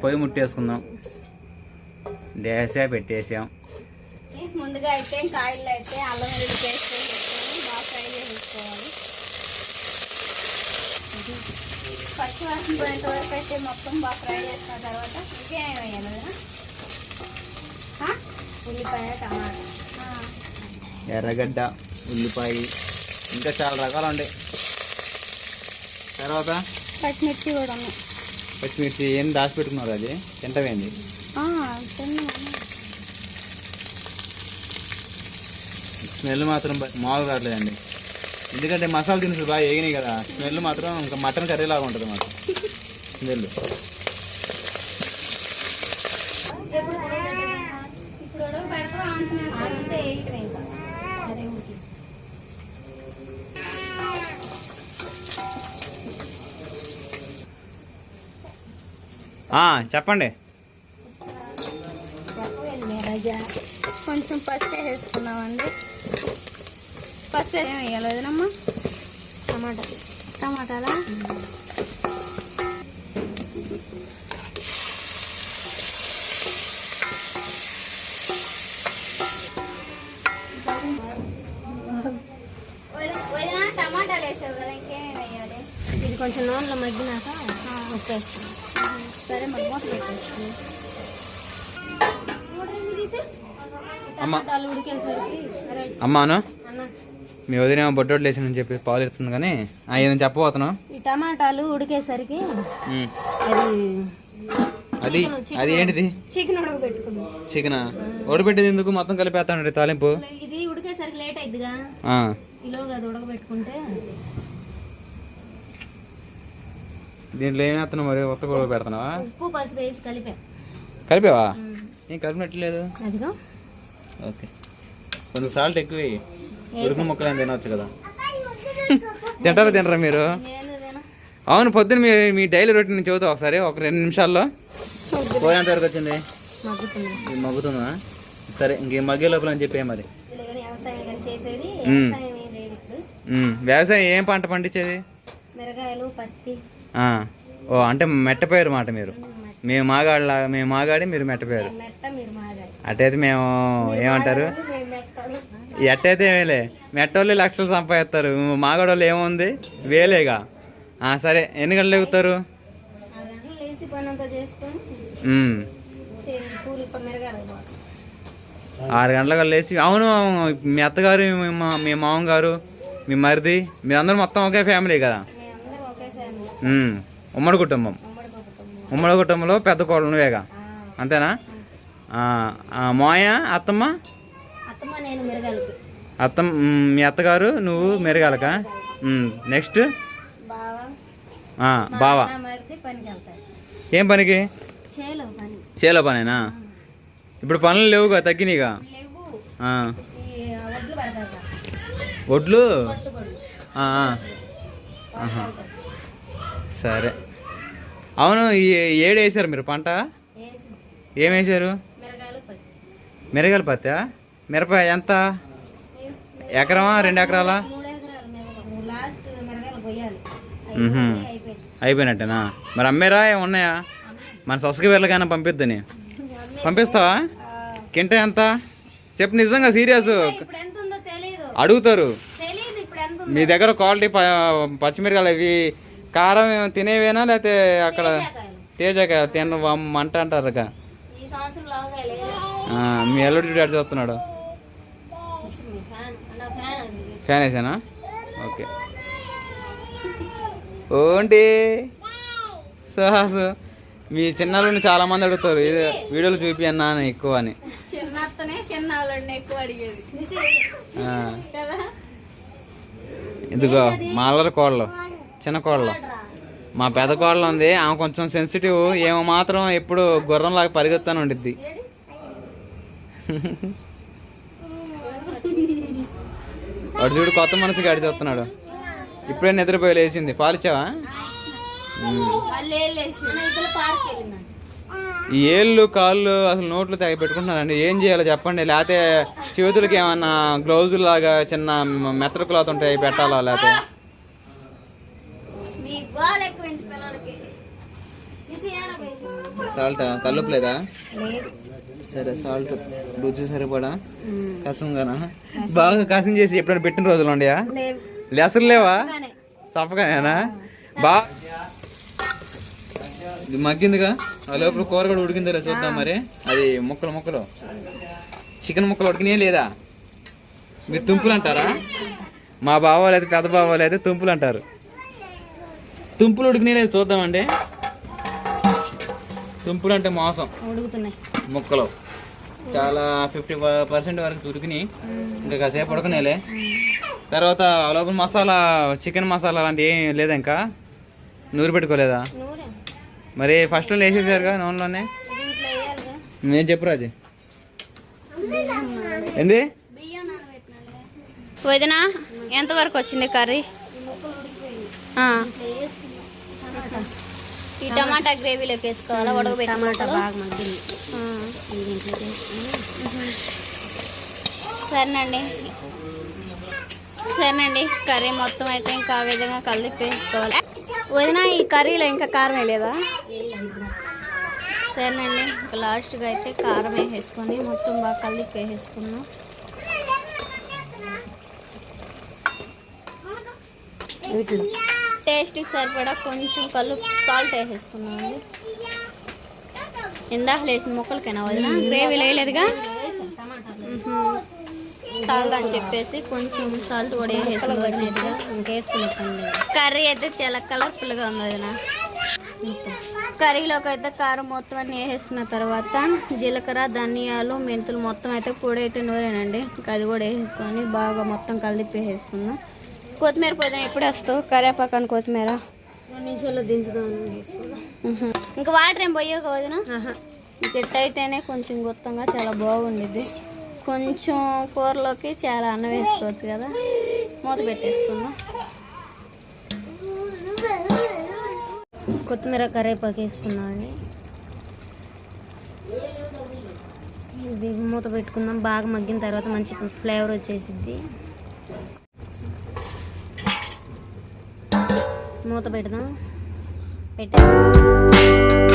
పొయ్యి ముట్టేసుకుందాం. దేశా పెట్టేసాం. ముందుగా అయితే కాయలు అయితే అల్లం వెల్లుల్లి పేస్ట్ వేసుకొని బాగా ఫ్రై చేసుకోవాలి. పచ్చి వాసన పోయేంత వరకు అయితే మొత్తం బాగా ఫ్రై చేసిన తర్వాత ఇంకేమేమి వేయాలి కదా, ఉల్లిపాయ, టమాటా, ఎర్రగడ్డ, ఉల్లిపాయ, ఇంకా చాలా రకాలు ఉంటాయి. తర్వాత పచ్చిమిర్చి కూడా ఉన్నాయి. పచ్చిమిర్చి ఏం దాచి పెట్టుకున్నారు? అది తింటవేంది? స్మెల్ మాత్రం మామూలుగా రావట్లేదండి, ఎందుకంటే మసాలా దినుసులు బాగా వేగినాయి కదా. స్మెల్ మాత్రం ఇంకా మటన్ కర్రీ లాగా ఉంటుంది అన్నమాట స్మెల్. చెప్పండి. కొంచెం పసుపు వేసుకున్నామండి. పసుపు ఏం వేయాలి వదినమ్మా? టమాటాలా? టమాటాలు వేసావు కదా, ఇంకేమేమి వేయాలి? ఇది కొంచెం నూనెలో మగ్గినాక ఉప్పేస్తాను. సరే, మరి మూత పెట్టేస్తాను. టమాటాలు ఉడికేసరికి అమ్మాను మీ వదిన బొడ్డోట్లు వేసి చెప్పి పాలు ఇస్తుంది కానీ ఏదైనా చెప్పబోతున్నావు. ఈ టమాటాలు ఉడికేసరికి అది అది ఏంటిది? చికెన్ ఉడకబెట్టుకున్నాం. చికెన్ ఉడకబెట్టేది ఎందుకు? మొత్తం కలిపేస్తాను తాలింపు. ఇది ఉడికేసరికి లేట్ అయిద్దిగా, ఈలోగా అది ఉడకబెట్టుకుంటే. దీంట్లో ఏం వేస్తున్నావు మరి? ఒక్క కూడా పెడుతున్నావా? ఉప్పు పసుపు వేసి కలిపావా? ఏం కలిపినట్లేదు. అదిగో ఓకే, కొంచెం సాల్ట్ ఎక్కువ ఉరుకు ముక్కలు అని తినవచ్చు కదా. తింటారా మీరు? అవును, పొద్దున్న మీ డైలీ రొటీన్ చదువుతా ఒకసారి, ఒక 2 నిమిషాల్లో. పోయేంత వరకు వచ్చింది? మగ్గుతుందా? సరే, ఇంకేం మగ్గే లోపల అని చెప్పే మరి. వ్యవసాయం ఏం పంట పండించేది? అంటే మెట్టపోయారు మాట మీరు. మేము మాగాడి మీరు మెట్టపోయారు. అట్టయితే మేము ఏమంటారు, ఎట్టయితే ఏమేలే, మెట్టోళ్ళు లక్షలు సంపాదిస్తారు, మాగాడోళ్ళు ఏముంది వేలేగా. సరే, ఎన్ని గంటలు ఎగుతారు? 6 గంటలకు లేచి. అవును, మీ అత్తగారు, మీ మామగారు, మీ మరిది, మీరందరూ మొత్తం ఒకే ఫ్యామిలీ కదా? ఉమ్మడి కుటుంబం. ఉమ్మడి కుటుంబంలో పెద్ద కోడలు నువ్వేగా, అంతేనా? మాయ, అత్తమ్మ, మీ అత్తగారు, నువ్వు మెరగాలక. నెక్స్ట్ బావా. ఏం పనికి? చేలో పనేనా? ఇప్పుడు పనులు లేవుగా, తగ్గినాయిగా. వడ్లు? సరే. అవును, ఏడు వేసారు మీరు పంట? ఏం వేసారు? మిరగాయల పత్తా? మిరప ఎంత? ఎకరమా 2 ఎకరాలా? అయిపోయినట్టేనా? మరి అమ్మేరా ఏమున్నాయా? మన సొసకి వెళ్ళగానే పంపిద్దని. పంపిస్తావా? కింట ఎంత చెప్పు, నిజంగా సీరియస్ అడుగుతారు. మీ దగ్గర క్వాలిటీ పచ్చిమిరకాయలు అవి కారం తినేవేనా, లేకపోతే అక్కడ తేజకాయ తినమంట అంటారు? మీ అల్లుడి అటు చూస్తున్నాడు. ఫ్యాన్ వేసానా? ఓకే. ఓంటి సుహాసు, మీ చిన్నల్లుడిని చాలా మంది అడుగుతారు, ఇది వీడియోలు చూపి అన్నా ఎక్కువ అని. ఇదిగో మా అల్లరి కోళ్ళు, చిన్న కోళ్ళు. మా పెద్ద కోళ్ళు ఉంది, ఆమె కొంచెం సెన్సిటివ్. ఏమో మాత్రం ఎప్పుడు గుర్రంలాగా పరిగెత్తాను ఉండిద్ది. వాడు చూడు, కొత్త మనసు గాడి చూస్తున్నాడు. ఇప్పుడే నిద్రపోయి లేచింది. పాలిచ్చావా? ఈ ఏళ్ళు కాళ్ళు అసలు నోట్లు తెగ పెట్టుకుంటున్నారండి. ఏం చేయాలో చెప్పండి, లేకపోతే చేతులకి ఏమన్నా గ్లౌజులు లాగా చిన్న మెత్తడి క్లాత్ ఉంటాయి పెట్టాలా, లేకపోతే సాల్ట్ కల్లుపులేదా? లేదు. సరే సాల్ట్ రుచి సరిపడా కసంగానా బాగా కసం చేసి ఎప్పుడైనా పెట్టిన రోజులు ఉండయా? అసలు లేవా? సఫగానేనా? బాగా ఇది మగ్గిందిగా, ఆ లోపల కూర కూడా ఉడికిందో చూద్దాం మరి. అది ముక్కలు చికెన్ ముక్కలు ఉడికినాయా లేదా? మీరు తుంపులు అంటారా? మా బావాలు అయితే పెద్ద బావాలు అయితే తుంపులు అంటారు. తుంపులు ఉడికినాయి లేదు చూద్దామండి. తుంపులు అంటే మోసం. ఉడుకుతున్నాయి ముక్కలు చాలా 50% వరకు ఉడికినాయి. ఇంకా కాసేపు ఉడకనేలే. తర్వాత లోపల మసాలా చికెన్ మసాలా అలాంటి ఏం లేదా? ఇంకా నూరు పెట్టుకోలేదా? మరి ఫస్ట్లో వేసేసారుగా నూనెలోనే. నేను చెప్పురా అది ఏంది? వదిన ఎంతవరకు వచ్చింది కర్రీ? ఈ టమాటా గ్రేవీలోకి వేసుకోవాలా? ఉడకబెట్టి టమాటా బాగా మగ్గింది. సరేనండి కర్రీ మొత్తం అయితే ఇంకా ఆ విధంగా కలిపి వేసుకోవాలి. వదిన ఈ కర్రీలో ఇంకా కారం వేయలేదా? సరేనండి ఇంకా లాస్ట్గా అయితే కారం వేసేసుకొని మొత్తం బాగా కలిపి వేసేసుకున్నాం. టేస్ట్కి సరిపడా కొంచెం సాల్ట్ వేసేసుకున్నామండి. ఇందాక వేసిన ముక్కలకైనా వదిన గ్రేవీలో వేయలేదుగా సాల్ట్ అని చెప్పేసి కొంచెం సాల్ట్ కూడా వేసేసుకున్నాం. కర్రీ అయితే చాలా కలర్ఫుల్గా ఉంది వదిన. కర్రీలోకి అయితే కారం మొత్తం అన్నీ వేసేసుకున్న తర్వాత జీలకర్ర ధనియాలు మెంతులు మొత్తం అయితే పొడి అయితే నూరేనండి. ఇంకా అది కూడా వేసేసుకొని బాగా మొత్తం కలిపి వేసేసుకున్నాం. కొత్తిమీర పొద్దున ఎప్పుడు వస్తావు? కరివేపాకు కొత్తిమీర 2 నిమిషాల్లో దించుదాం. ఇంకా వాటర్ ఏం పోయావు వదిన? ఇట్టయితేనే కొంచెం గుత్తంగా చాలా బాగుండిద్ది. కొంచెం కూరలోకి చాలా అన్నం వేసుకోవచ్చు కదా. మూత పెట్టేసుకుందాం. కొత్తిమీర కరివేపాకు వేసుకున్నామండి. ఇది మూత పెట్టుకుందాం. బాగా మగ్గిన తర్వాత మంచి ఫ్లేవర్ వచ్చేసిద్ది. మూత పెడదాం. పెట్టేద్దాం.